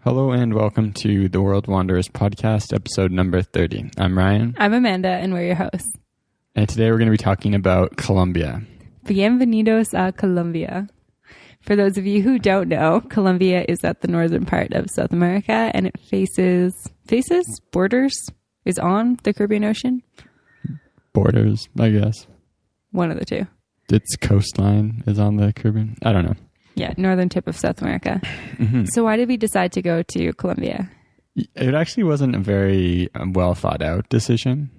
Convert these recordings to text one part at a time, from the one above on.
Hello and welcome to the World Wanderers podcast, episode number 30. I'm Ryan. I'm Amanda, and we're your hosts. And today we're going to be talking about Colombia. Bienvenidos a Colombia. For those of you who don't know, Colombia is at the northern part of South America, and it is on the Caribbean Ocean. Borders, I guess. One of the two. Its coastline is on the Caribbean. I don't know. Yeah, northern tip of South America. Mm-hmm. So why did we decide to go to Colombia? It actually wasn't a very well thought out decision.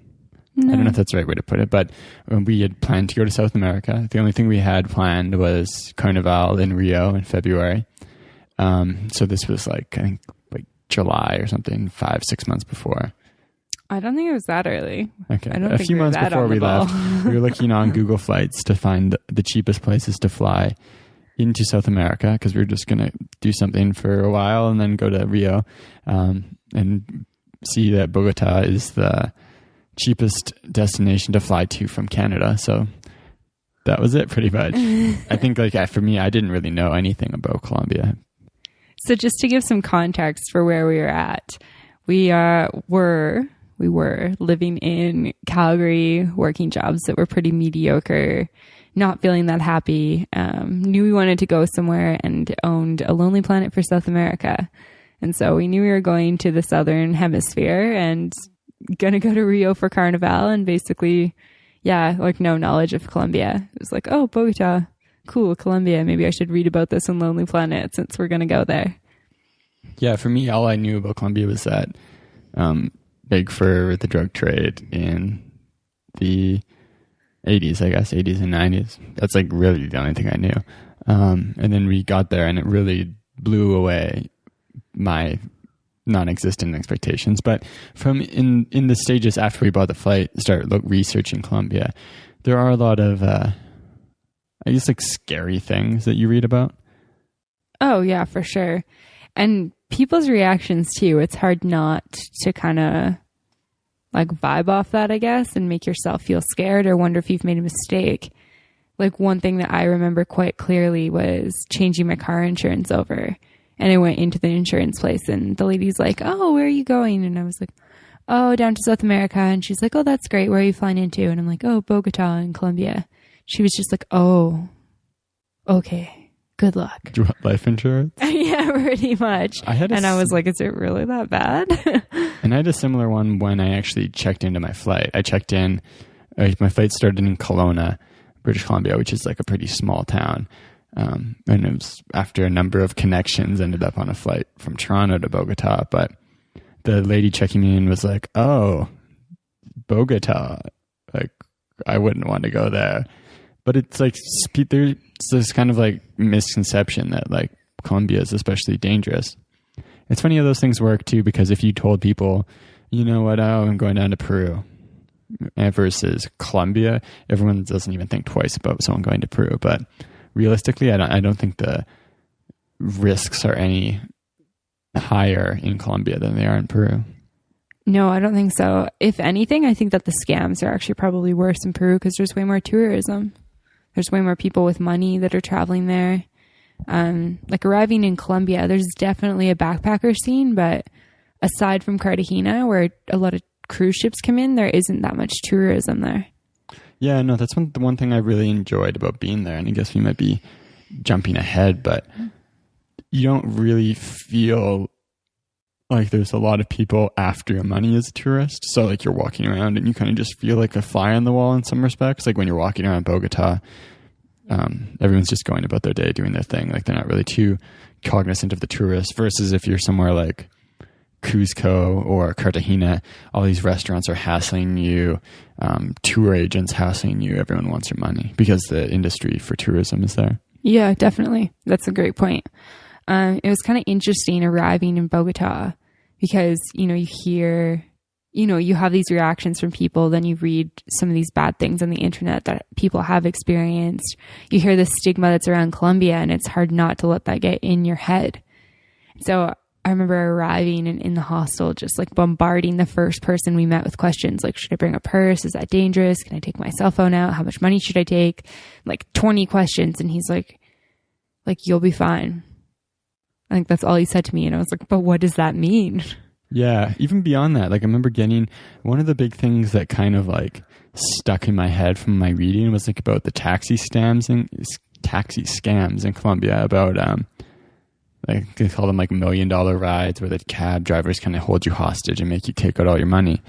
No. I don't know if that's the right way to put it, but we had planned to go to South America. The only thing we had planned was Carnival in Rio in February. So this was I think July or something, 5-6 months before. I don't think it was that early. Okay. A few months before we left, we were looking on Google Flights to find the cheapest places to fly into South America, because we were just going to do something for a while and then go to Rio and see that Bogota is the cheapest destination to fly to from Canada. So that was it pretty much. I think for me, I didn't really know anything about Colombia. So just to give some context for where we were at, we were living in Calgary, working jobs that were pretty mediocre, not feeling that happy, knew we wanted to go somewhere, and owned a Lonely Planet for South America. And so we knew we were going to the Southern Hemisphere and going to go to Rio for Carnival, and basically, no knowledge of Colombia. It was like, oh, Bogota, cool, Colombia. Maybe I should read about this on Lonely Planet since we're going to go there. Yeah, for me, all I knew about Colombia was that big for the drug trade in the 80s, I guess, 80s and 90s. That's really the only thing I knew. And then we got there and it really blew away my non-existent expectations. But from in the stages after we bought the flight, started researching Colombia, there are a lot of, scary things that you read about. Oh, yeah, for sure. And people's reactions too. It's hard not to kind of vibe off that, I guess, and make yourself feel scared or wonder if you've made a mistake. One thing that I remember quite clearly was changing my car insurance over. And I went into the insurance place and the lady's like, oh, where are you going? And I was like, oh, down to South America. And she's like, oh, that's great. Where are you flying into? And I'm like, oh, Bogota in Colombia. She was just like, oh, okay. Good luck. Do you want life insurance? Yeah, pretty much. I was like, is it really that bad? And I had a similar one when I actually checked into my flight. I checked in, my flight started in Kelowna, British Columbia, which is a pretty small town. And it was after a number of connections, ended up on a flight from Toronto to Bogota. But the lady checking me in was like, oh, Bogota. I wouldn't want to go there. But it's there's this kind of misconception that Colombia is especially dangerous. It's funny how those things work too, because if you told people, you know what, oh, I'm going down to Peru versus Colombia, everyone doesn't even think twice about someone going to Peru. But realistically, I don't think the risks are any higher in Colombia than they are in Peru. No, I don't think so. If anything, I think that the scams are actually probably worse in Peru because there's way more tourism. There's way more people with money that are traveling there. Arriving in Colombia, there's definitely a backpacker scene, but aside from Cartagena, where a lot of cruise ships come in, there isn't that much tourism there. Yeah, no, that's the one thing I really enjoyed about being there. And I guess we might be jumping ahead, but you don't really feel like there's a lot of people after your money as a tourist. So you're walking around and you kind of just feel like a fly on the wall in some respects. When you're walking around Bogota, everyone's just going about their day, doing their thing. They're not really too cognizant of the tourists, versus if you're somewhere like Cusco or Cartagena, all these restaurants are hassling you, tour agents hassling you. Everyone wants your money because the industry for tourism is there. Yeah, definitely. That's a great point. It was kind of interesting arriving in Bogota because, you hear, you have these reactions from people, then you read some of these bad things on the internet that people have experienced. You hear the stigma that's around Colombia, and it's hard not to let that get in your head. So I remember arriving in the hostel, just bombarding the first person we met with questions should I bring a purse? Is that dangerous? Can I take my cell phone out? How much money should I take? 20 questions. And he's like, you'll be fine. Like, that's all he said to me. And I was like, but what does that mean? Yeah. Even beyond that, like I remember getting one of the big things that kind of like stuck in my head from my reading was like about the taxi scams in Colombia about, like they call them like $1 million rides where the cab drivers kind of hold you hostage and make you take out all your money.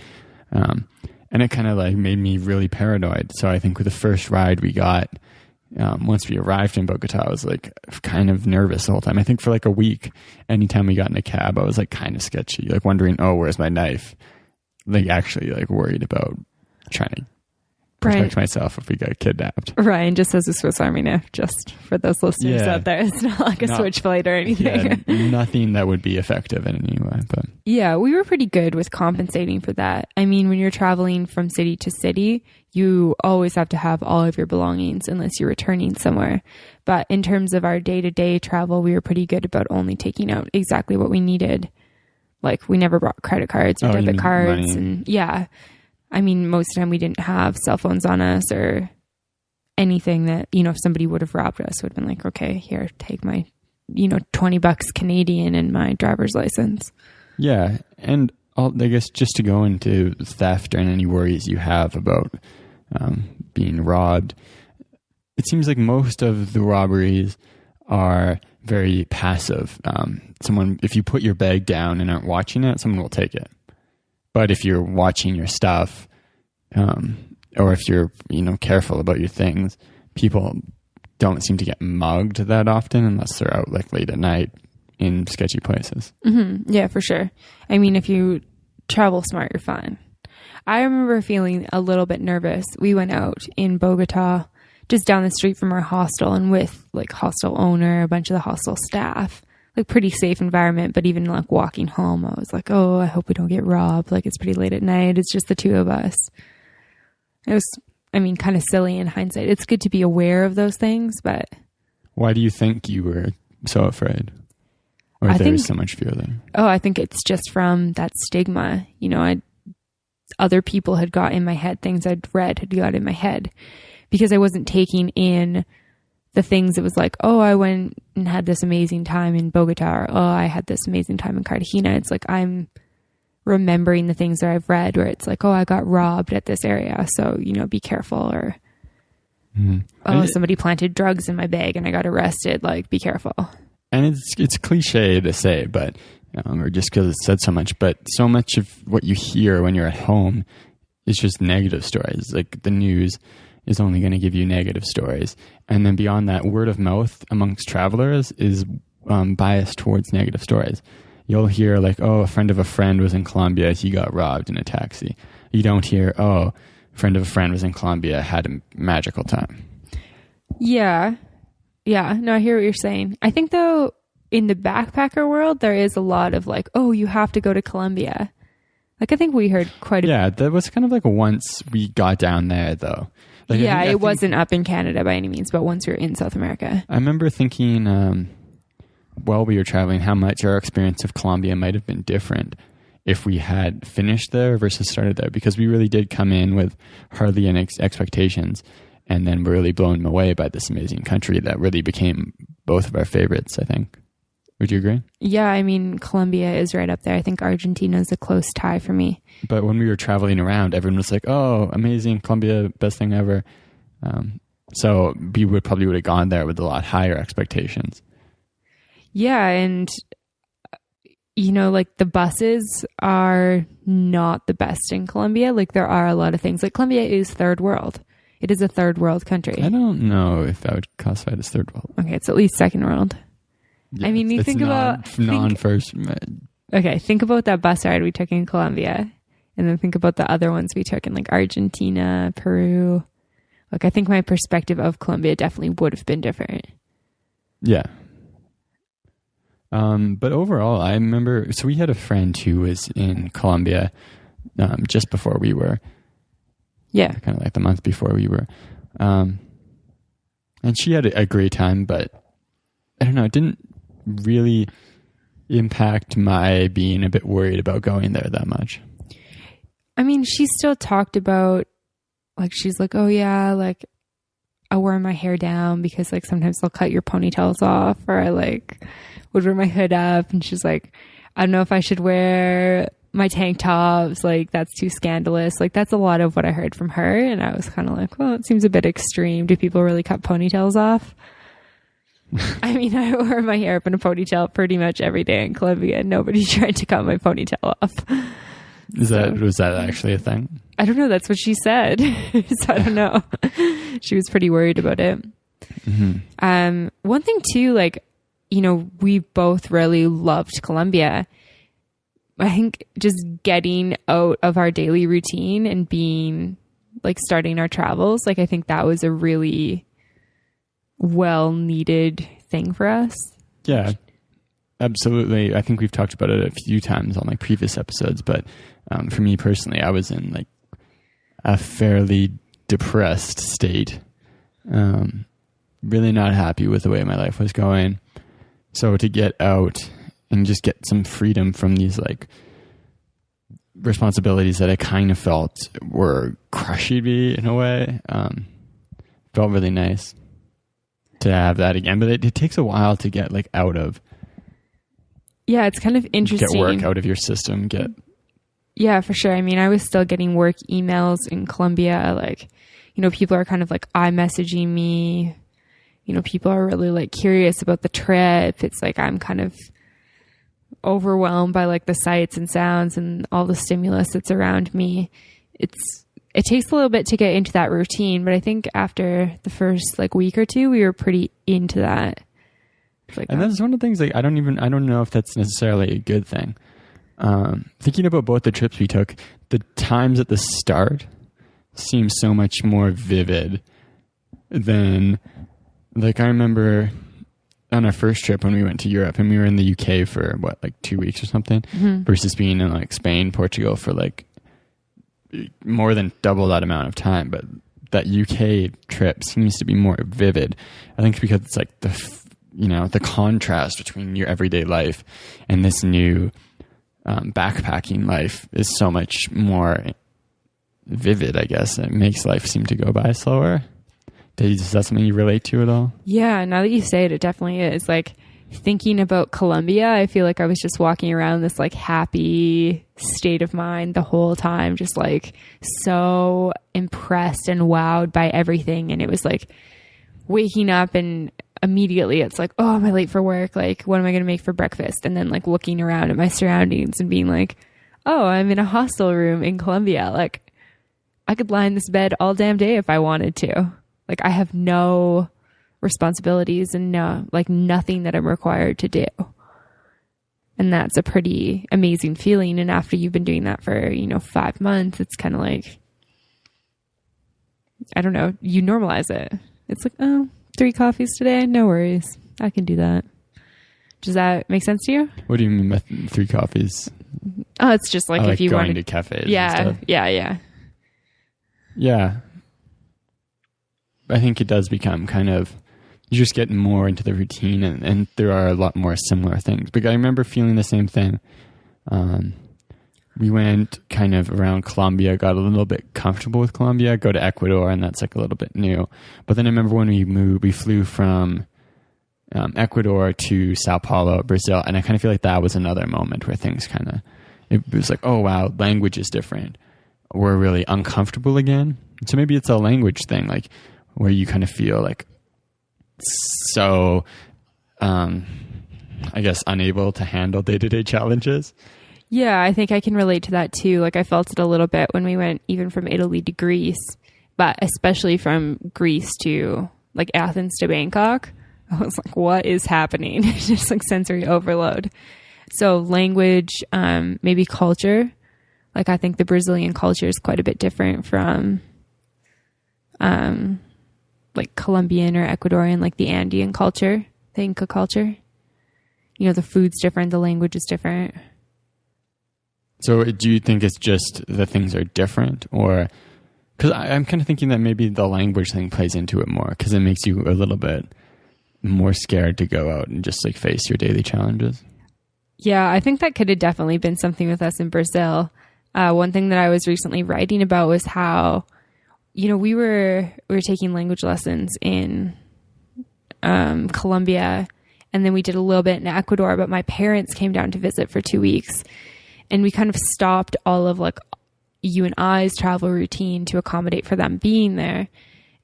And it kind of like made me really paranoid. So I think with the first ride we got, once we arrived in Bogota, I was like kind of nervous the whole time. I think for like a week, anytime we got in a cab, I was like kind of sketchy, like wondering, oh, where's my knife? Like actually like worried about trying to protect myself if we got kidnapped. Ryan just has a Swiss Army knife, just for those listeners out there. It's not like a switchblade or anything. Yeah, nothing that would be effective in any way. But yeah, we were pretty good with compensating for that. I mean, when you're traveling from city to city, you always have to have all of your belongings unless you're returning somewhere. But in terms of our day-to-day travel, we were pretty good about only taking out exactly what we needed. Like, we never brought credit cards or debit cards. Money. And yeah, I mean, most of the time we didn't have cell phones on us or anything that, you know, if somebody would have robbed us, would have been like, okay, here, take my, you know, $20 Canadian and my driver's license. Yeah. And I guess just to go into theft and any worries you have about being robbed, it seems like most of the robberies are very passive. If you put your bag down and aren't watching it, someone will take it. But if you're watching your stuff, or if you're, you know, careful about your things, people don't seem to get mugged that often unless they're out like late at night in sketchy places. Mm-hmm. Yeah, for sure. I mean, if you travel smart, you're fine. I remember feeling a little bit nervous. We went out in Bogota, just down the street from our hostel, and with like hostel owner, a bunch of the hostel staff. Like pretty safe environment, but even like walking home, I was like, oh, I hope we don't get robbed. Like it's pretty late at night. It's just the two of us. It was, I mean, kind of silly in hindsight. It's good to be aware of those things, but. Why do you think you were so afraid? Or there was so much fear there? Oh, I think it's just from that stigma. You know, other people had got in my head, things I'd read had got in my head because I wasn't taking in the things. It was like, oh, I went and had this amazing time in Bogota, or oh, I had this amazing time in Cartagena. It's like I'm remembering the things that I've read where it's like, oh, I got robbed at this area, so, you know, be careful. Or oh, somebody planted drugs in my bag and I got arrested, like be careful. And it's cliche to say, but or just because it's said so much, but so much of what you hear when you're at home is just negative stories. Like the news is only going to give you negative stories. And then beyond that, word of mouth amongst travelers is biased towards negative stories. You'll hear like, oh, a friend of a friend was in Colombia, he got robbed in a taxi. You don't hear, oh, a friend of a friend was in Colombia, had a magical time. Yeah. Yeah. No, I hear what you're saying. I think though, in the backpacker world, there is a lot of like, oh, you have to go to Colombia. Like, I think we heard quite a... Yeah, that was kind of like once we got down there, though. Like, yeah, I think wasn't up in Canada by any means, but once we were in South America. I remember thinking, while we were traveling, how much our experience of Colombia might have been different if we had finished there versus started there, because we really did come in with hardly any expectations, and then were really blown away by this amazing country that really became both of our favorites, I think. Would you agree? Yeah, I mean, Colombia is right up there. I think Argentina is a close tie for me. But when we were traveling around, everyone was like, oh, amazing, Colombia, best thing ever. So we would have gone there with a lot higher expectations. Yeah, and, you know, like the buses are not the best in Colombia. Like there are a lot of things. Like Colombia is third world. It is a third world country. I don't know if I would classify it as third world. Okay, it's at least second world. Yeah, I mean, you think about... non-first... Okay, think about that bus ride we took in Colombia, and then think about the other ones we took in like Argentina, Peru. Like, I think my perspective of Colombia definitely would have been different. Yeah. But overall, I remember... So we had a friend who was in Colombia just before we were. Yeah. Kind of like the month before we were. And she had a great time, but I don't know, it didn't really impact my being a bit worried about going there that much. I mean, she still talked about, like, she's like, oh yeah, like, I wore my hair down because like sometimes they'll cut your ponytails off, or I like would wear my hood up. And she's like, I don't know if I should wear my tank tops. Like that's too scandalous. Like that's a lot of what I heard from her. And I was kind of like, well, it seems a bit extreme. Do people really cut ponytails off? I mean, I wore my hair up in a ponytail pretty much every day in Colombia, and nobody tried to cut my ponytail off. Was that actually a thing? I don't know. That's what she said. So I don't know. She was pretty worried about it. Mm-hmm. One thing too, like, you know, we both really loved Colombia. I think just getting out of our daily routine and being like starting our travels, like I think that was a really well needed thing for us. Yeah, absolutely. I think we've talked about it a few times on like previous episodes, but for me personally, I was in like a fairly depressed state, really not happy with the way my life was going. So to get out and just get some freedom from these like responsibilities that I kind of felt were crushing me in a way, felt really nice to have that again. But it takes a while to get like out of. Yeah, it's kind of interesting. Get work out of your system. Yeah, for sure. I mean, I was still getting work emails in Colombia. Like, you know, people are kind of like iMessaging me. You know, people are really like curious about the trip. It's like I'm kind of overwhelmed by like the sights and sounds and all the stimulus that's around me. It takes a little bit to get into that routine, but I think after the first like week or two, we were pretty into that. Like, and that's one of the things, like, I don't know if that's necessarily a good thing. Thinking about both the trips we took, the times at the start seem so much more vivid than, like, I remember on our first trip when we went to Europe and we were in the UK for what, like 2 weeks or something, versus being in like Spain, Portugal for like more than double that amount of time. But that UK trip seems to be more vivid. I think because it's like the contrast between your everyday life and this new backpacking life is so much more vivid, I guess. It makes life seem to go by slower. Is that something you relate to at all? Yeah, now that you say it, it definitely is. Like, thinking about Colombia, I feel like I was just walking around this like happy state of mind the whole time, just like so impressed and wowed by everything. And it was like waking up and immediately it's like, oh, am I late for work? Like, what am I going to make for breakfast? And then like looking around at my surroundings and being like, oh, I'm in a hostel room in Colombia. Like, I could lie in this bed all damn day if I wanted to. Like, I have no responsibilities and nothing that I'm required to do. And that's a pretty amazing feeling. And after you've been doing that for, 5 months, it's kind of like, I don't know, you normalize it. It's like, oh, 3 coffees today? No worries. I can do that. Does that make sense to you? What do you mean by 3 coffees? Oh, it's just like if you going wanted to cafes. Yeah. Yeah. I think it does become kind of, you just get more into the routine and there are a lot more similar things. But I remember feeling the same thing. We went kind of around Colombia, got a little bit comfortable with Colombia, go to Ecuador, and that's like a little bit new. But then I remember when we flew from Ecuador to Sao Paulo, Brazil, and I kind of feel like that was another moment where things kind of, it was like, oh wow, language is different. We're really uncomfortable again. So maybe it's a language thing, like where you kind of feel like so, I guess, unable to handle day-to-day challenges. Yeah, I think I can relate to that too. Like, I felt it a little bit when we went even from Italy to Greece, but especially from Greece to like Athens to Bangkok. I was like, what is happening? Just like sensory overload. So language, maybe culture. Like, I think the Brazilian culture is quite a bit different from like Colombian or Ecuadorian, like the Andean culture, the Inca culture. The food's different, the language is different. So do you think it's just the things are different? Or, because I'm kind of thinking that maybe the language thing plays into it more, because it makes you a little bit more scared to go out and just like face your daily challenges. Yeah, I think that could have definitely been something with us in Brazil. One thing that I was recently writing about was how we were taking language lessons in Colombia, and then we did a little bit in Ecuador, but my parents came down to visit for 2 weeks, and we kind of stopped all of like you and I's travel routine to accommodate for them being there.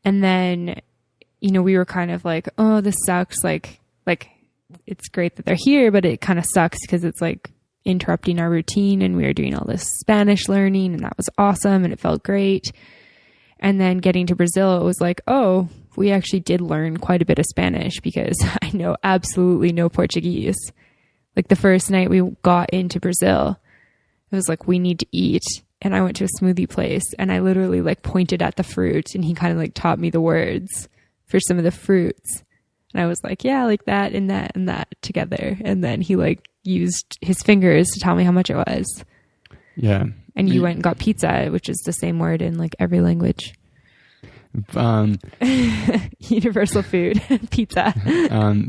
And then, we were kind of like, oh, this sucks. Like it's great that they're here, but it kind of sucks because it's like interrupting our routine, and we were doing all this Spanish learning, and that was awesome, and it felt great. And then getting to Brazil, it was like, oh, we actually did learn quite a bit of Spanish because I know absolutely no Portuguese. Like the first night we got into Brazil, it was like, we need to eat. And I went to a smoothie place, and I literally like pointed at the fruit, and he kind of like taught me the words for some of the fruits. And I was like, yeah, like that and that and that together. And then he like used his fingers to tell me how much it was. Yeah. And you went and got pizza, which is the same word in like every language. Universal food, pizza.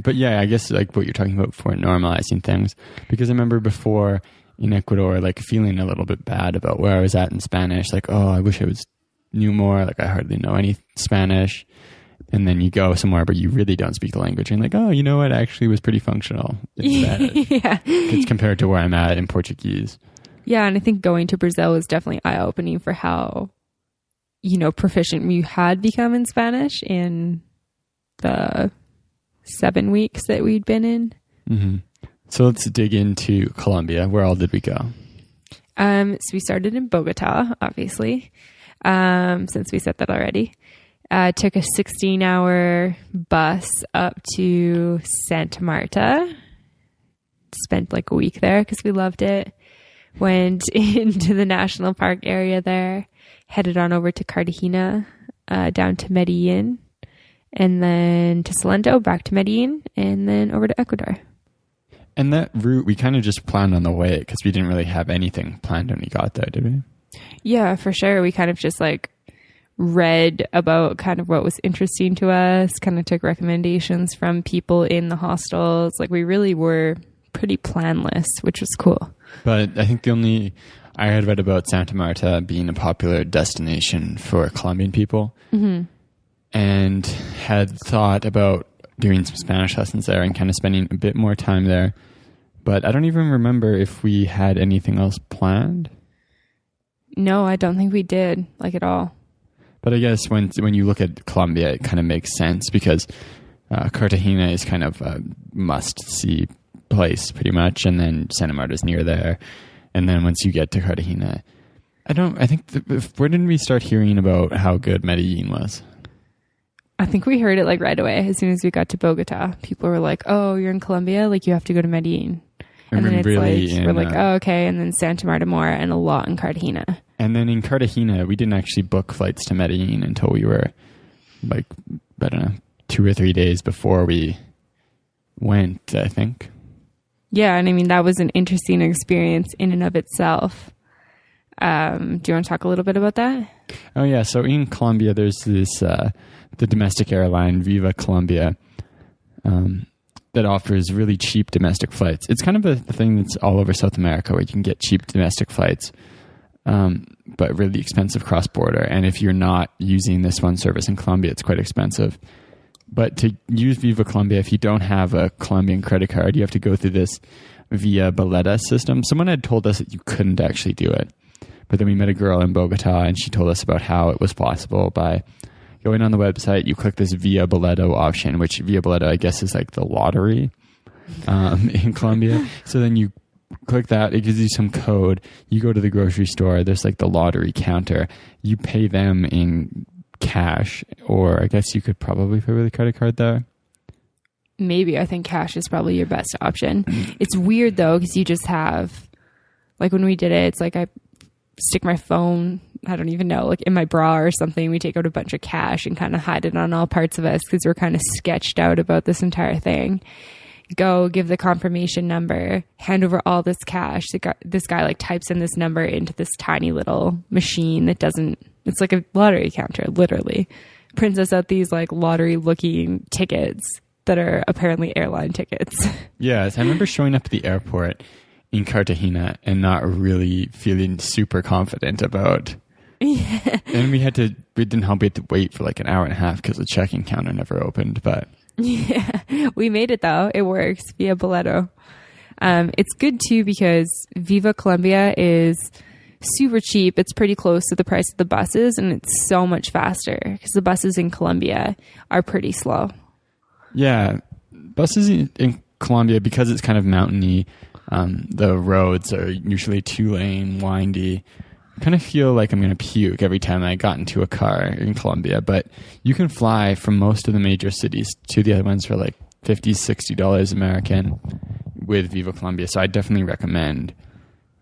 But yeah, I guess like what you're talking about before, normalizing things, because I remember before in Ecuador, like feeling a little bit bad about where I was at in Spanish. Like, oh, I wish I knew more. Like I hardly know any Spanish. And then you go somewhere, but you really don't speak the language. And like, oh, you know what? I actually was pretty functional. Yeah. It's compared to where I'm at in Portuguese. Yeah. And I think going to Brazil was definitely eye-opening for how, proficient we had become in Spanish in the 7 weeks that we'd been in. Mm-hmm. So let's dig into Colombia. Where all did we go? So we started in Bogota, obviously, since we said that already. Took a 16-hour bus up to Santa Marta. Spent like a week there because we loved it. Went into the national park area there. Headed on over to Cartagena, down to Medellin. And then to Salento, back to Medellin. And then over to Ecuador. And that route, we kind of just planned on the way because we didn't really have anything planned when we got there, did we? Yeah, for sure. We kind of just like read about kind of what was interesting to us, kind of took recommendations from people in the hostels. Like we really were pretty planless, which was cool. But I think I had read about Santa Marta being a popular destination for Colombian people, mm-hmm. and had thought about doing some Spanish lessons there and kind of spending a bit more time there. But I don't even remember if we had anything else planned. No, I don't think we did, like at all. But I guess when you look at Colombia, it kind of makes sense because Cartagena is kind of a must-see place pretty much, and then Santa Marta's near there. And then once you get to Cartagena, where didn't we start hearing about how good Medellin was? I think we heard it like right away. As soon as we got to Bogota, people were like, oh, you're in Colombia? Like you have to go to Medellin. And then it's like, we're like, oh, okay. And then Santa Marta more, and a lot in Cartagena. And then in Cartagena, we didn't actually book flights to Medellin until we were like, I don't know, 2 or 3 days before we went, I think. Yeah. And I mean, that was an interesting experience in and of itself. Do you want to talk a little bit about that? Oh yeah. So in Colombia, there's this, the domestic airline, Viva Colombia, that offers really cheap domestic flights. It's kind of a thing that's all over South America where you can get cheap domestic flights, but really expensive cross-border. And if you're not using this one service in Colombia, it's quite expensive. But to use Viva Colombia, if you don't have a Colombian credit card, you have to go through this Via Boleta system. Someone had told us that you couldn't actually do it. But then we met a girl in Bogota, and she told us about how it was possible by going on the website. You click this Via Boleto option, which Via Boleto, I guess, is like the lottery in Colombia. So then you click that. It gives you some code. You go to the grocery store. There's like the lottery counter. You pay them in cash, or I guess you could probably pay with a credit card there. Maybe. I think cash is probably your best option. It's weird, though, because you just have, like when we did it, it's like I stick my phone, I don't even know, like in my bra or something. We take out a bunch of cash and kind of hide it on all parts of us because we're kind of sketched out about this entire thing. Go give the confirmation number, hand over all this cash. This guy like types in this number into this tiny little machine that doesn't, it's like a lottery counter, literally. Prints us out these like lottery looking tickets that are apparently airline tickets. Yes, I remember showing up at the airport in Cartagena and not really feeling super confident about And we didn't help, we had to wait for like an hour and a half because the check-in counter never opened, but. Yeah, we made it though. It works via Boleto. It's good too because Viva Colombia is super cheap. It's pretty close to the price of the buses, and it's so much faster because the buses in Colombia are pretty slow. Yeah, buses in Colombia, because it's kind of mountainy, the roads are usually 2-lane, windy. I kind of feel like I'm going to puke every time I got into a car in Colombia, but you can fly from most of the major cities to the other ones for like $50, $60 American with Viva Colombia. So I definitely recommend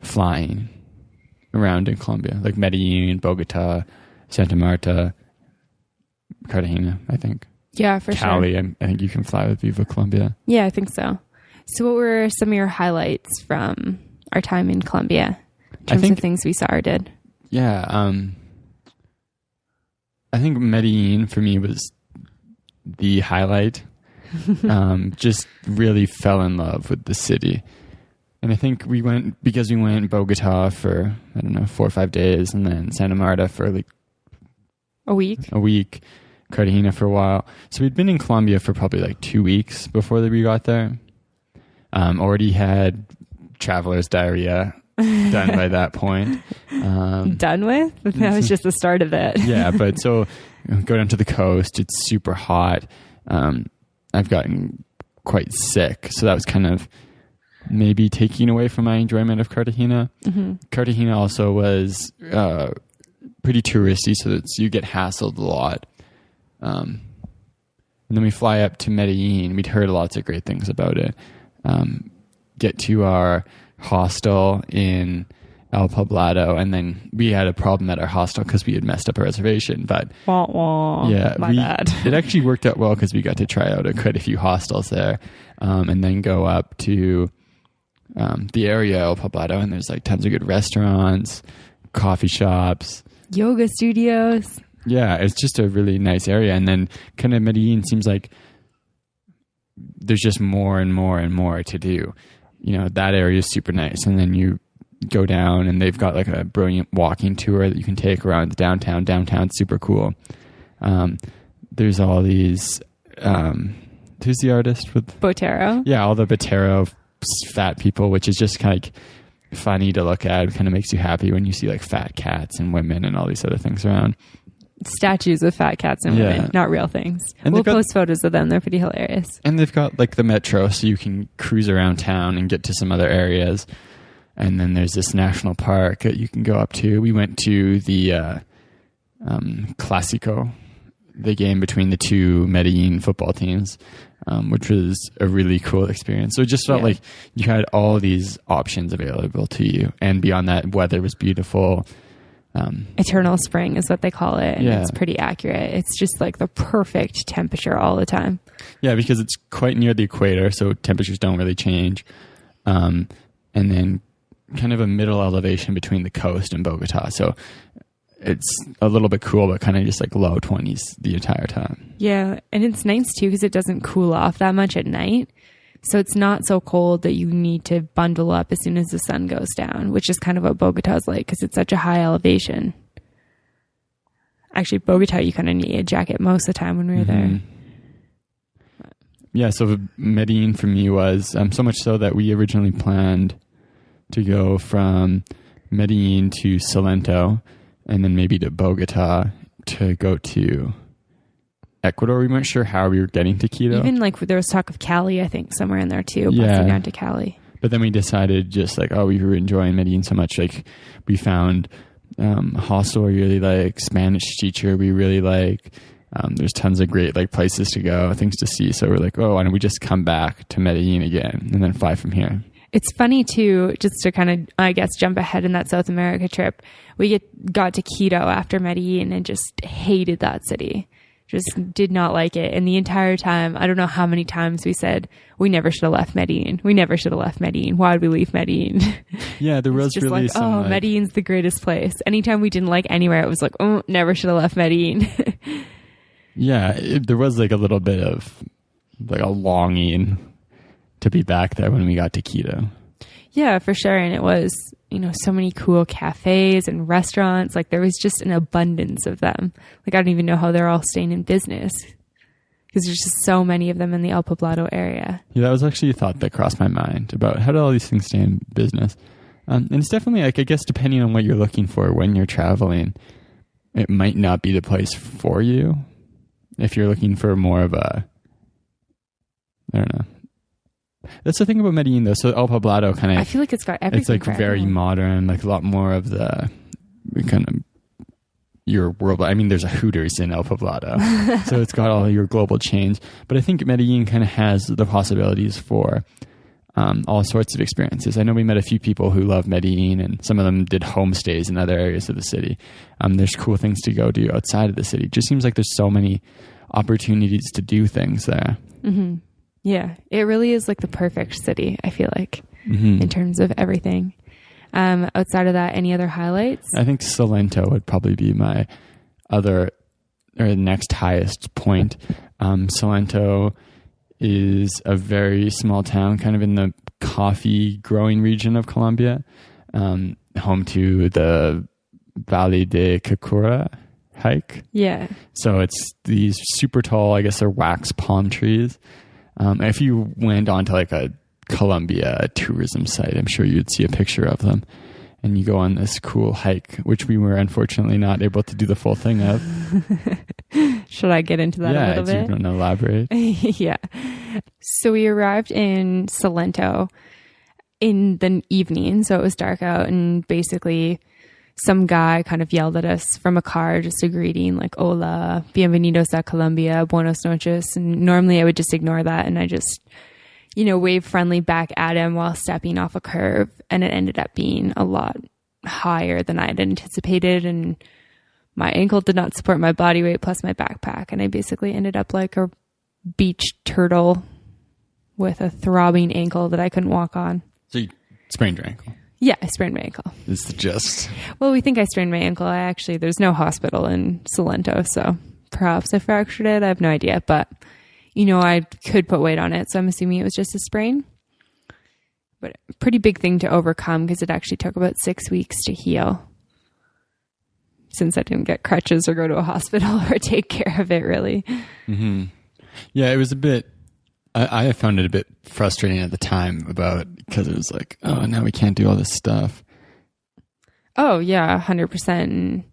flying around in Colombia, like Medellin, Bogota, Santa Marta, Cartagena, I think. Yeah, for Cali, sure. I think you can fly with Viva Colombia. Yeah, I think so. So what were some of your highlights from our time in Colombia in terms of things we saw or did? Yeah, I think Medellin for me was the highlight. Just really fell in love with the city. And I think we went Bogota for, 4 or 5 days, and then Santa Marta for like a week, Cartagena for a while. So we'd been in Colombia for probably like 2 weeks before we got there. Already had traveler's diarrhea done by that point. Done with? That was just the start of it. Yeah, but so go down to the coast. It's super hot. I've gotten quite sick. So that was kind of maybe taking away from my enjoyment of Cartagena. Mm-hmm. Cartagena also was pretty touristy, so you get hassled a lot. And then we fly up to Medellin. We'd heard lots of great things about it. Get to our hostel in El Poblado, and then we had a problem at our hostel because we had messed up a reservation. But yeah, my bad. It actually worked out well because we got to try out quite a few hostels there, and then go up to the area El Poblado, and there's like tons of good restaurants, coffee shops, yoga studios. Yeah, it's just a really nice area. And then kind of Medellin seems like there's just more and more and more to do. You know, that area is super nice. And then you go down and they've got like a brilliant walking tour that you can take around the downtown. Downtown's super cool. There's all these, who's the artist with Botero? Yeah, all the Botero fat people, which is just kind of like funny to look at. It kind of makes you happy when you see like fat cats and women and all these other things around. Statues of fat cats and women, not real things. And we'll post photos of them. They're pretty hilarious. And they've got like the metro, so you can cruise around town and get to some other areas. And then there's this national park that you can go up to. We went to the Clásico, the game between the two Medellin football teams, which was a really cool experience. So it just felt like you had all these options available to you. And beyond that, weather was beautiful. Eternal spring is what they call it. And it's pretty accurate. It's just like the perfect temperature all the time. Yeah, because it's quite near the equator, so temperatures don't really change. And then kind of a middle elevation between the coast and Bogota. So it's a little bit cool, but kind of just like low 20s the entire time. Yeah, and it's nice too because it doesn't cool off that much at night. So it's not so cold that you need to bundle up as soon as the sun goes down, which is kind of what Bogota's like because it's such a high elevation. Actually, Bogota, you kind of need a jacket most of the time when we were there. Yeah, so Medellin for me was so much so that we originally planned to go from Medellin to Salento and then maybe to Bogota to go to Ecuador. We weren't sure how we were getting to Quito. Even like there was talk of Cali, I think, somewhere in there too, busing down to Cali. But then we decided just like, we were enjoying Medellin so much. Like we found a hostel we really like, Spanish teacher we really like. There's tons of great like places to go, things to see. So we're like, why don't we just come back to Medellin again and then fly from here? It's funny too, just to kind of, I guess, jump ahead in that South America trip. We got to Quito after Medellin and just hated that city. Just did not like it. And the entire time, I don't know how many times we said, we never should have left Medellin. We never should have left Medellin. Why did we leave Medellin? Yeah, there was really like, some like... Medellin's the greatest place. Anytime we didn't like anywhere, it was like, never should have left Medellin. Yeah, there was like a little bit of like a longing to be back there when we got to Quito. Yeah, for sure. And it was, so many cool cafes and restaurants. Like there was just an abundance of them. Like I don't even know how they're all staying in business because there's just so many of them in the El Poblado area. Yeah, that was actually a thought that crossed my mind about how do all these things stay in business. And it's definitely, like, I guess, depending on what you're looking for when you're traveling, it might not be the place for you. If you're looking for more of a, I don't know. That's the thing about Medellin, though. So El Poblado kind of, I feel like it's got everything. it's like very modern, like a lot more of the kind of your world. I mean, there's a Hooters in El Poblado, so it's got all your global chains. But I think Medellin kind of has the possibilities for all sorts of experiences. I know we met a few people who love Medellin, and some of them did homestays in other areas of the city. There's cool things to go do outside of the city. It just seems like there's so many opportunities to do things there. Mm-hmm. Yeah, it really is like the perfect city, I feel like, in terms of everything. Outside of that, any other highlights? I think Salento would probably be my next highest point. Salento is a very small town, kind of in the coffee growing region of Colombia, home to the Valle de Cocora hike. Yeah. So it's these super tall, I guess they're wax palm trees. If you went onto like a Colombia tourism site, I'm sure you'd see a picture of them. And you go on this cool hike, which we were unfortunately not able to do the full thing of. Should I get into that a little bit? Yeah, do you want to elaborate? Yeah. So we arrived in Salento in the evening, so it was dark out, and basically some guy kind of yelled at us from a car, just a greeting like, "Hola, bienvenidos a Colombia, buenos noches." And normally I would just ignore that, and I just, wave friendly back at him while stepping off a curve. And it ended up being a lot higher than I had anticipated. And my ankle did not support my body weight plus my backpack. And I basically ended up like a beach turtle with a throbbing ankle that I couldn't walk on. So you sprained your ankle? Yeah, I sprained my ankle. Is the gist? Well, we think I sprained my ankle. There's no hospital in Salento, so perhaps I fractured it. I have no idea, but I could put weight on it, so I'm assuming it was just a sprain. But a pretty big thing to overcome because it actually took about 6 weeks to heal. Since I didn't get crutches or go to a hospital or take care of it, really. Mm-hmm. Yeah, it was a bit... I found it a bit frustrating at the time because it was like, oh, now we can't do all this stuff. Oh, yeah, 100%. And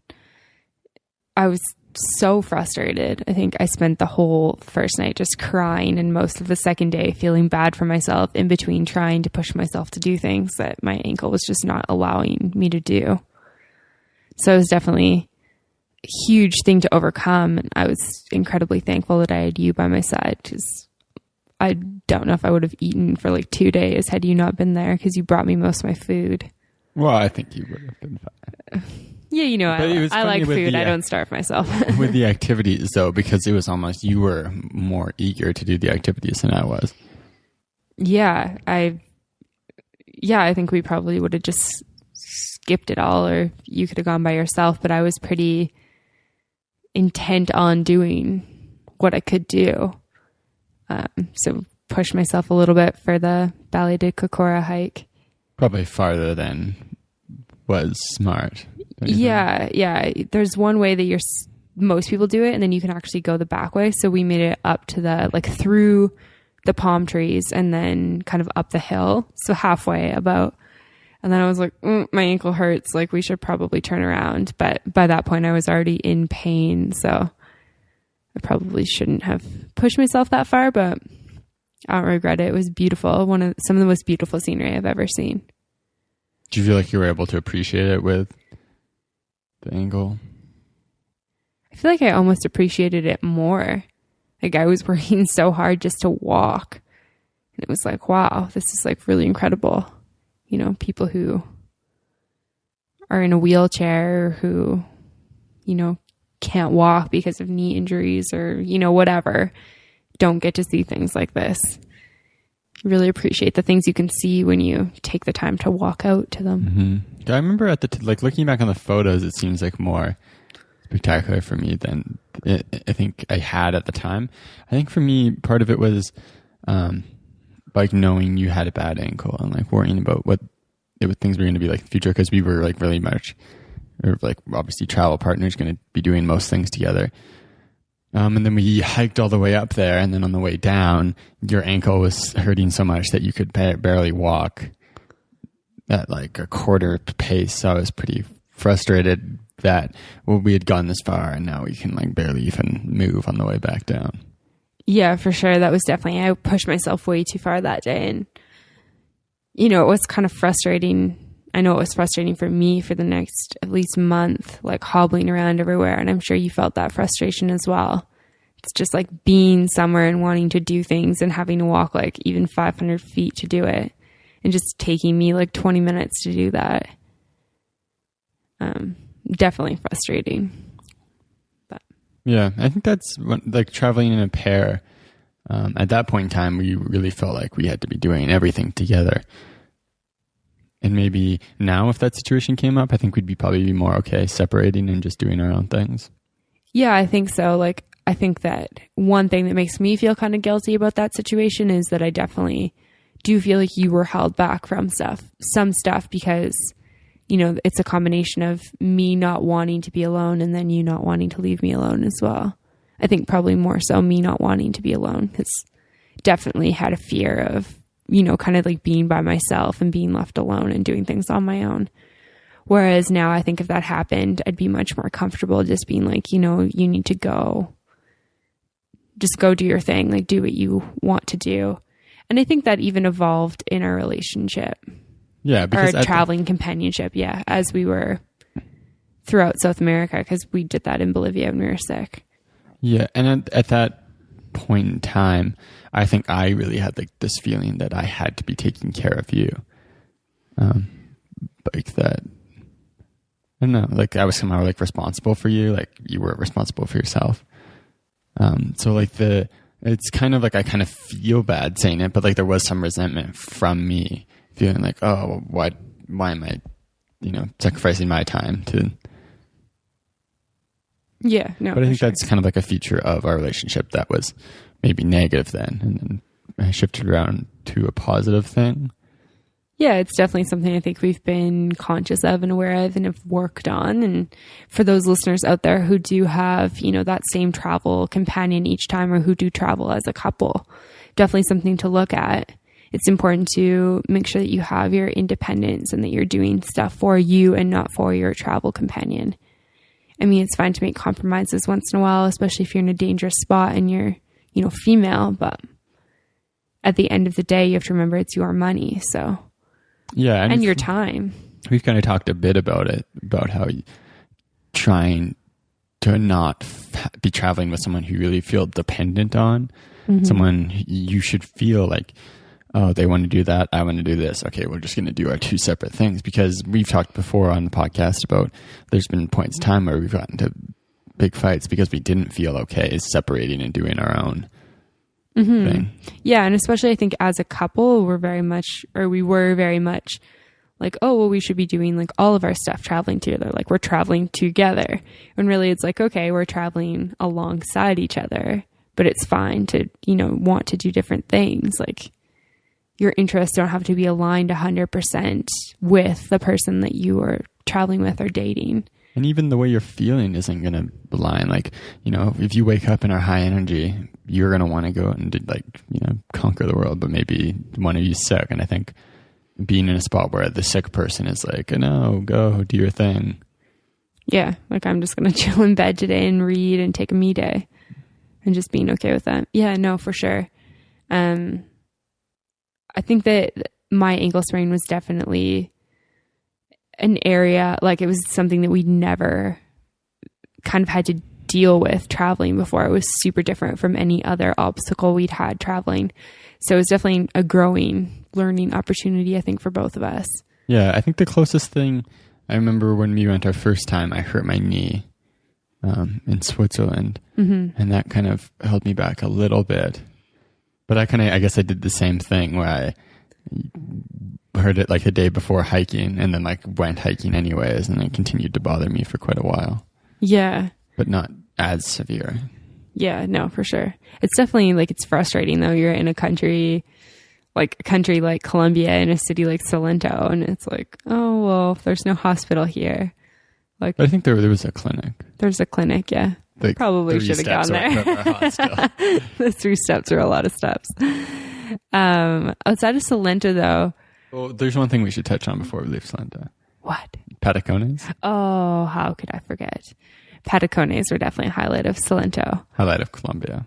I was so frustrated. I think I spent the whole first night just crying and most of the second day feeling bad for myself in between trying to push myself to do things that my ankle was just not allowing me to do. So it was definitely a huge thing to overcome. And I was incredibly thankful that I had you by my side because I don't know if I would have eaten for like 2 days had you not been there because you brought me most of my food. Well, I think you would have been fine. Yeah, I like food. I don't starve myself. With the activities, though, because it was almost you were more eager to do the activities than I was. Yeah, I think we probably would have just skipped it all, or you could have gone by yourself. But I was pretty intent on doing what I could do. So push myself a little bit for the Valle de Cocora hike. Probably farther than was smart. Yeah. There's one way that most people do it, and then you can actually go the back way. So we made it up to through the palm trees and then kind of up the hill. So halfway about. And then I was like, my ankle hurts. Like we should probably turn around. But by that point I was already in pain. So I probably shouldn't have pushed myself that far, but I don't regret it. It was beautiful. Some of the most beautiful scenery I've ever seen. Do you feel like you were able to appreciate it with the angle? I feel like I almost appreciated it more. Like I was working so hard just to walk. And it was like, wow, this is like really incredible. People who are in a wheelchair, who, can't walk because of knee injuries or, whatever, don't get to see things like this. Really appreciate the things you can see when you take the time to walk out to them. Mm-hmm. I remember looking back on the photos, it seems like more spectacular for me than I think I had at the time. I think for me, part of it was like knowing you had a bad ankle and like worrying about what things were going to be like in the future, because we were like really much, or like obviously travel partners, going to be doing most things together. And then we hiked all the way up there, and then on the way down, your ankle was hurting so much that you could barely walk at like a quarter pace. So I was pretty frustrated that we had gone this far and now we can like barely even move on the way back down. Yeah, for sure. That was definitely, I pushed myself way too far that day. And, you know, it was kind of frustrating. I know it was frustrating for me for the next at least month, like hobbling around everywhere. And I'm sure you felt that frustration as well. It's just like being somewhere and wanting to do things and having to walk like even 500 feet to do it. And just taking me like 20 minutes to do that. Definitely frustrating. But yeah, I think that's like traveling in a pair. At that point in time, we really felt like we had to be doing everything together. And maybe now, if that situation came up, I think we'd probably be more okay separating and just doing our own things. Yeah, I think so. Like, I think that one thing that makes me feel kind of guilty about that situation is that I definitely do feel like you were held back from some stuff, because, you know, it's a combination of me not wanting to be alone and then you not wanting to leave me alone as well. I think probably more so me not wanting to be alone, because definitely had a fear of, you know, kind of like being by myself and being left alone and doing things on my own. Whereas now I think if that happened, I'd be much more comfortable just being like, you know, you need to go, just go do your thing, like do what you want to do. And I think that even evolved in our relationship. Yeah, because our traveling companionship. Yeah, as we were throughout South America, because we did that in Bolivia when we were sick. Yeah, and at that point in time, I think I really had like this feeling that I had to be taking care of you. Like that, I don't know, like I was somehow like responsible for you, like you were responsible for yourself. So like it's kind of like I kind of feel bad saying it, but like there was some resentment from me feeling like, oh, why am I, you know, sacrificing my time to. Yeah, no. But I think that's kind of like a feature of our relationship that was maybe negative then, and then I shifted around to a positive thing. Yeah, it's definitely something I think we've been conscious of and aware of and have worked on. And for those listeners out there who do have, you know, that same travel companion each time, or who do travel as a couple, definitely something to look at. It's important to make sure that you have your independence and that you're doing stuff for you and not for your travel companion. I mean, it's fine to make compromises once in a while, especially if you're in a dangerous spot and you're, you know, female, but at the end of the day, you have to remember it's your money. So, yeah. And your time. We've kind of talked a bit about it, about how trying to not be traveling with someone who you really feel dependent on, someone you should feel like, oh, they want to do that, I want to do this. Okay, we're just going to do our two separate things. Because we've talked before on the podcast about there's been points in time where we've gotten into big fights because we didn't feel okay separating and doing our own thing. Yeah, and especially I think as a couple, we were very much like, oh, well, we should be doing like all of our stuff traveling together. Like we're traveling together. And really it's like, okay, we're traveling alongside each other, but it's fine to, you know, want to do different things. Like your interests don't have to be aligned 100% with the person that you are traveling with or dating. And even the way you're feeling isn't going to align. Like, you know, if you wake up in our high energy, you're going to want to go and like, you know, conquer the world, but maybe one of you's sick. And I think being in a spot where the sick person is like, no, go do your thing. Yeah. Like I'm just going to chill in bed today and read and take a me day and just being okay with that. Yeah, no, for sure. I think that my ankle sprain was definitely an area, like it was something that we'd never kind of had to deal with traveling before. It was super different from any other obstacle we'd had traveling. So it was definitely a growing, learning opportunity, I think, for both of us. Yeah, I think the closest thing, I remember when we went our first time, I hurt my knee in Switzerland, and that kind of held me back a little bit. But I guess I did the same thing where I heard it like the day before hiking and then like went hiking anyways, and it continued to bother me for quite a while. Yeah. But not as severe. Yeah, no, for sure. It's definitely like, it's frustrating though. You're in a country like a country like Colombia and a city like Salento, and it's like, oh well, if there's no hospital here, like But I think there was a clinic. there's a clinic. Yeah, Like probably 3 should have steps gone away there. from our hostel. The 3 steps are a lot of steps. Outside of Salento, though, Well, there's one thing we should touch on before we leave Salento. what? Patacones. Oh, how could I forget? Patacones were definitely a highlight of Salento, Highlight of Colombia.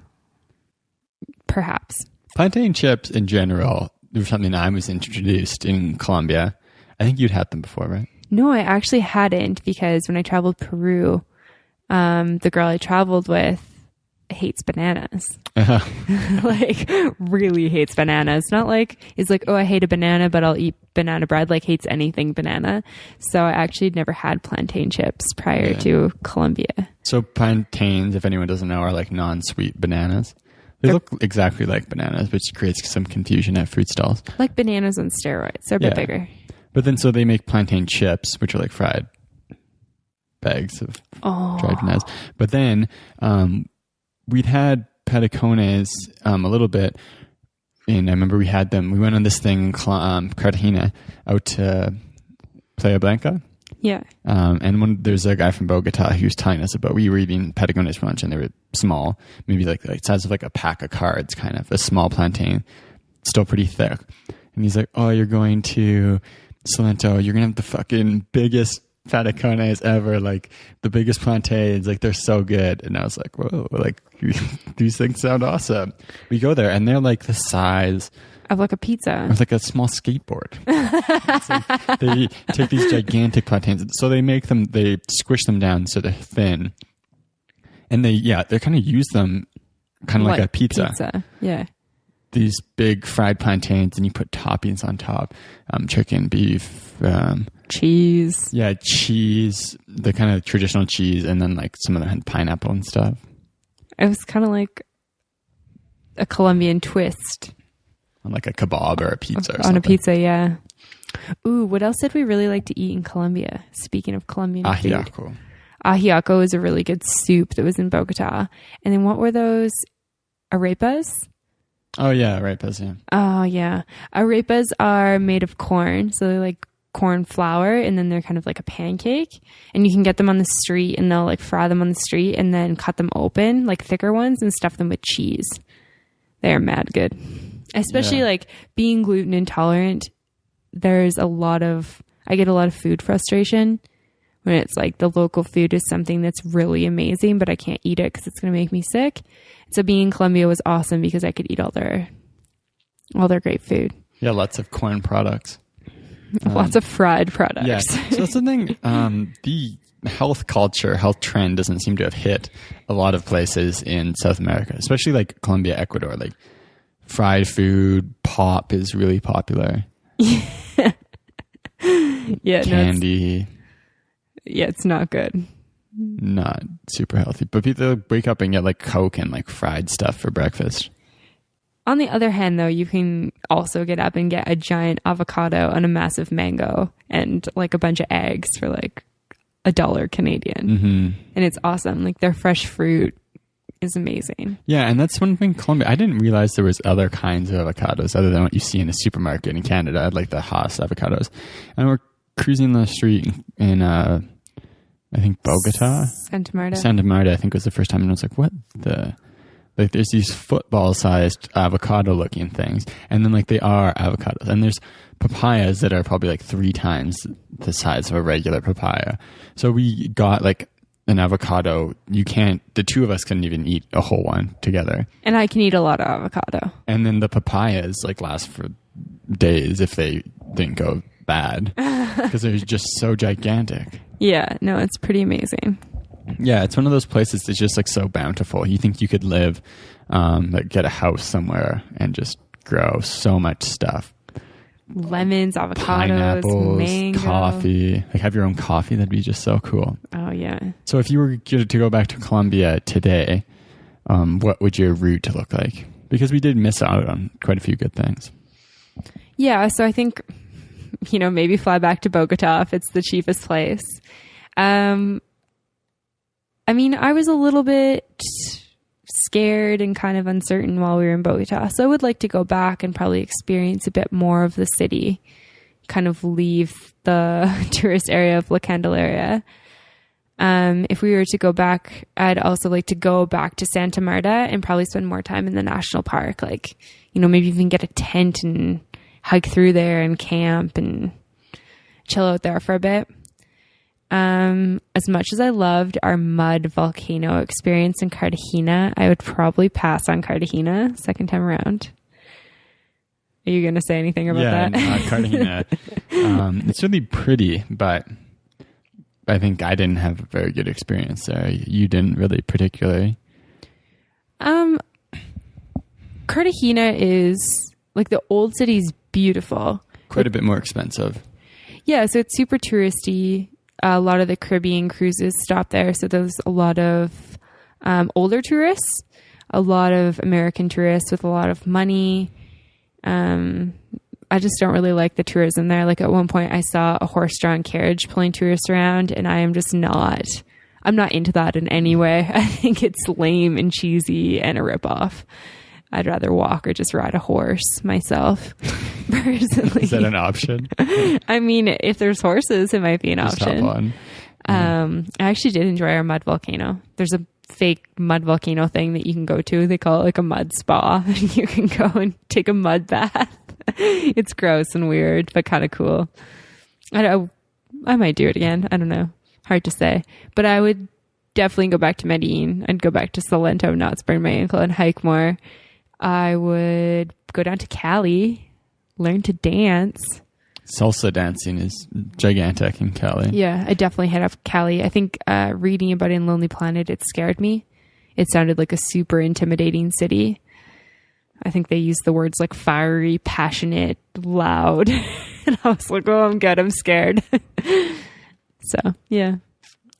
perhaps. Plantain chips in general, there was something I was introduced in Colombia. I think you'd had them before, right? No, I actually hadn't, because when I traveled Peru, the girl I traveled with hates bananas. Like, really hates bananas. Not like, is like, oh, I hate a banana, but I'll eat banana bread. Like, hates anything banana. So I actually never had plantain chips prior to Colombia. So plantains, if anyone doesn't know, are like non-sweet bananas. They look exactly like bananas, which creates some confusion at food stalls. Like bananas on steroids. They're a bit bigger. But then so they make plantain chips, which are like fried bags of dried bananas. But then we'd had patacones a little bit. And I remember we had them. We went on this thing in Cartagena out to Playa Blanca. Yeah. And there's a guy from Bogota who was telling us about, we were eating patacones for lunch, and they were small, maybe like size of like a pack of cards, kind of a small plantain, still pretty thick. And he's like, oh, you're going to Salento, you're gonna have the fucking biggest patacones ever, like the biggest plantains, like they're so good. And I was like, whoa, like these things sound awesome. We go there and they're like the size Of like a pizza. of like a small skateboard. It's like they take these gigantic plantains, so they squish them down so they're thin, and they kind of use them kind of like a pizza. Yeah. These big fried plantains, and you put toppings on top, chicken, beef, Cheese. cheese, the kind of traditional cheese, and then like some of them had pineapple and stuff. It was kind of like a Colombian twist. On like a kebab or a pizza or On something. a pizza, yeah. Ooh, what else did we really like to eat in Colombia? Speaking of Colombian food. Ajiaco. Ajiaco is a really good soup that was in Bogota. And then what were those? Arepas? Oh yeah, right, yeah. Oh, yeah. Arepas are made of corn. So they're like corn flour, and then they're kind of like a pancake. And you can get them on the street, and they'll like fry them on the street and then cut them open, like thicker ones, and stuff them with cheese. They're mad good. Especially like being gluten intolerant, I get a lot of food frustration when it's like the local food is something that's really amazing, but I can't eat it because it's going to make me sick. So being in Colombia was awesome because I could eat all their great food. Yeah, lots of corn products. Lots of fried products. Yeah. So that's the thing. The health trend doesn't seem to have hit a lot of places in South America, especially like Colombia, Ecuador. Like fried food, pop is really popular. Yeah. Candy. It's not good. Not super healthy. But people wake up and get like Coke and like fried stuff for breakfast. On the other hand, though, you can also get up and get a giant avocado and a massive mango and like a bunch of eggs for like $1 Canadian. Mm-hmm. And it's awesome. Like their fresh fruit is amazing. Yeah, and that's one thing Colombia, I didn't realize there was other kinds of avocados other than what you see in a supermarket in Canada, like the Haas avocados. And we're cruising the street in I think Bogota. Santa Marta. Santa Marta, I think, was the first time, and I was like, what the... Like, there's these football-sized avocado-looking things, and then, like, they are avocados. And there's papayas that are probably, like, 3 times the size of a regular papaya. So we got, like, an avocado. The 2 of us couldn't even eat a whole one together. And I can eat a lot of avocado. And then the papayas, like, last for days if they didn't go bad. Because they're just so gigantic. Yeah, no, it's pretty amazing. Yeah, it's one of those places that's just like so bountiful. You think you could live, like get a house somewhere and just grow so much stuff. Lemons, avocados, Pineapples, mango. coffee. Like have your own coffee. That'd be just so cool. Oh, yeah. So if you were to go back to Colombia today, what would your route look like? Because we did miss out on quite a few good things. Yeah, so I think, maybe fly back to Bogota if it's the cheapest place. I mean, I was a little bit scared and kind of uncertain while we were in Bogota. So I would like to go back and probably experience a bit more of the city, kind of leave the tourist area of La Candelaria. If we were to go back, I'd also like to go back to Santa Marta and probably spend more time in the national park. Like, you know, maybe even get a tent and hike through there and camp and chill out there for a bit. As much as I loved our mud volcano experience in Cartagena, I would probably pass on Cartagena second time around. Are you going to say anything about that? Yeah, Cartagena. It's really pretty, but I think I didn't have a very good experience there. You didn't really particularly. Cartagena is like the old city's beautiful. Quite a bit more expensive. Yeah, so it's super touristy. A lot of the Caribbean cruises stop there. So there's a lot of older tourists, a lot of American tourists with a lot of money. I just don't really like the tourism there. Like at one point I saw a horse-drawn carriage pulling tourists around, and I'm not into that in any way. I think it's lame and cheesy and a ripoff. I'd rather walk or just ride a horse myself, personally. Is that an option? I mean, if there's horses, it might be an just option. Hop on. I actually did enjoy our mud volcano. There's a fake mud volcano thing that you can go to. They call it like a mud spa. You can go and take a mud bath. It's gross and weird, but kind of cool. I might do it again. I don't know. Hard to say. But I would definitely go back to Medellin. I'd go back to Salento, not sprain my ankle, and hike more. I would go down to Cali, learn to dance. Salsa dancing is gigantic in Cali. Yeah, I definitely hit up Cali. I think reading about it in Lonely Planet, it scared me. It sounded like a super intimidating city. I think they used the words like fiery, passionate, loud. And I was like, oh, I'm good. I'm scared. So, yeah.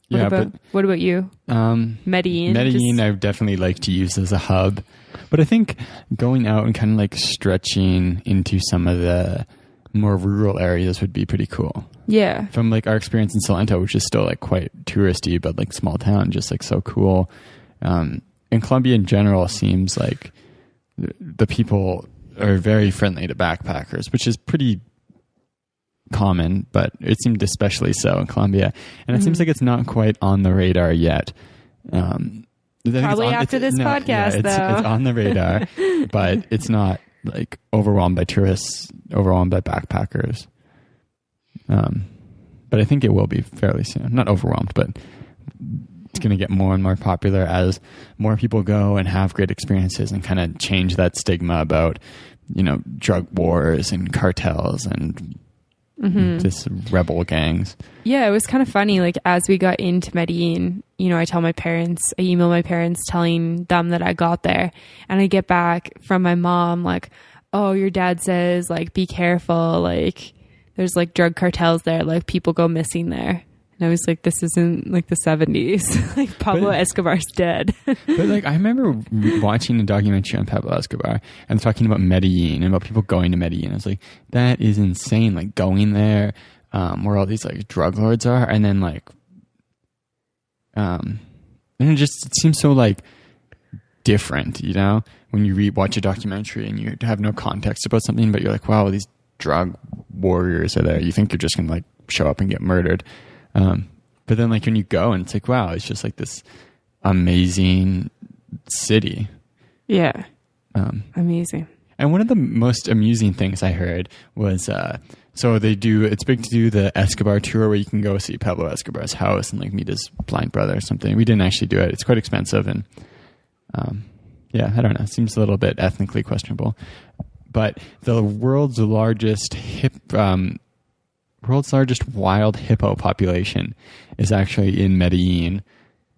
What about you? Medellin? Medellin, I would definitely like to use as a hub. But I think going out and kind of like stretching into some of the more rural areas would be pretty cool. Yeah. From like our experience in Salento, which is still like quite touristy, but like small town, just like so cool. And Colombia in general seems like the people are very friendly to backpackers, which is pretty common, but it seemed especially so in Colombia. And it seems like it's not quite on the radar yet. Probably after this podcast, though. It's on the radar, but it's not like overwhelmed by tourists, overwhelmed by backpackers. But I think it will be fairly soon. Not overwhelmed, but it's going to get more and more popular as more people go and have great experiences and kind of change that stigma about, you know, drug wars and cartels and this rebel gangs. Yeah, it was kind of funny. Like as we got into Medellin, you know, I email my parents telling them that I got there, and I get back from my mom like, oh, your dad says like, be careful. Like there's like drug cartels there. Like people go missing there. And I was like, this isn't like the 70s. Like Pablo Escobar's dead. But like, I remember watching a documentary on Pablo Escobar and talking about Medellin and about people going to Medellin. I was like, that is insane. Like going there, where all these like drug lords are. And then like, and it seems so like different, you know, when you watch a documentary and you have no context about something, but you're like, wow, these drug warriors are there. You think you're just going to like show up and get murdered. But then like when you go and it's like, wow, it's just like this amazing city. Yeah. Amazing. And one of the most amusing things I heard was, so it's big to do the Escobar tour where you can go see Pablo Escobar's house and like meet his blind brother or something. We didn't actually do it. It's quite expensive. And, yeah, I don't know. It seems a little bit ethnically questionable, but the world's largest wild hippo population is actually in Medellin.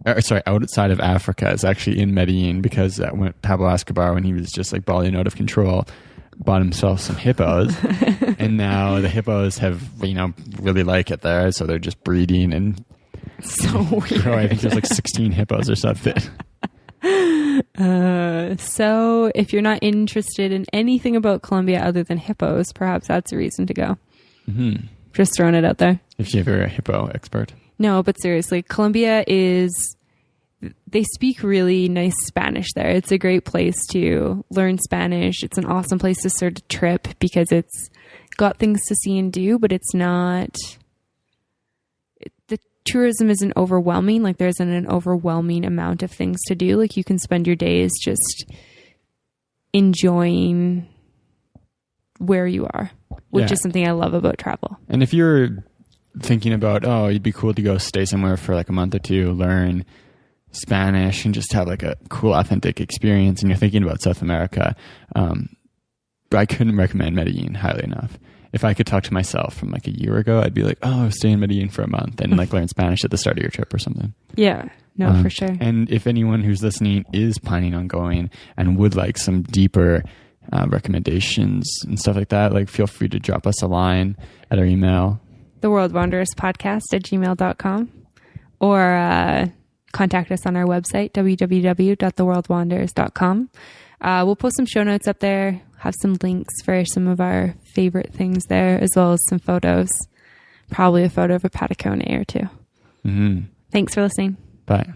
Outside of Africa is actually in Medellin because when Pablo Escobar, when he was just like balling out of control, bought himself some hippos, and now the hippos have, you know, really like it there, so they're just breeding and so weird. I think there's like 16 hippos or something. So if you're not interested in anything about Colombia other than hippos, perhaps that's a reason to go. Mm-hmm. Just throwing it out there. If you're a hippo expert. No, but seriously, Colombia is they speak really nice Spanish there. It's a great place to learn Spanish. It's an awesome place to start a trip because it's got things to see and do, but it's not, the tourism isn't overwhelming. Like, there isn't an overwhelming amount of things to do. Like, you can spend your days just enjoying where you are, which is something I love about travel. And if you're thinking about, oh, it'd be cool to go stay somewhere for like a month or two, learn Spanish and just have like a cool, authentic experience, and you're thinking about South America, I couldn't recommend Medellin highly enough. If I could talk to myself from like a year ago, I'd be like, oh, stay in Medellin for a month and like learn Spanish at the start of your trip or something. Yeah, no, for sure. And if anyone who's listening is planning on going and would like some deeper recommendations and stuff like that, like, feel free to drop us a line at our email, theworldwandererspodcast@gmail.com, or contact us on our website, www.theworldwanderers.com. We'll post some show notes up there, have some links for some of our favorite things there, as well as some photos, probably a photo of a Patacone or two. Mm-hmm. Thanks for listening. Bye.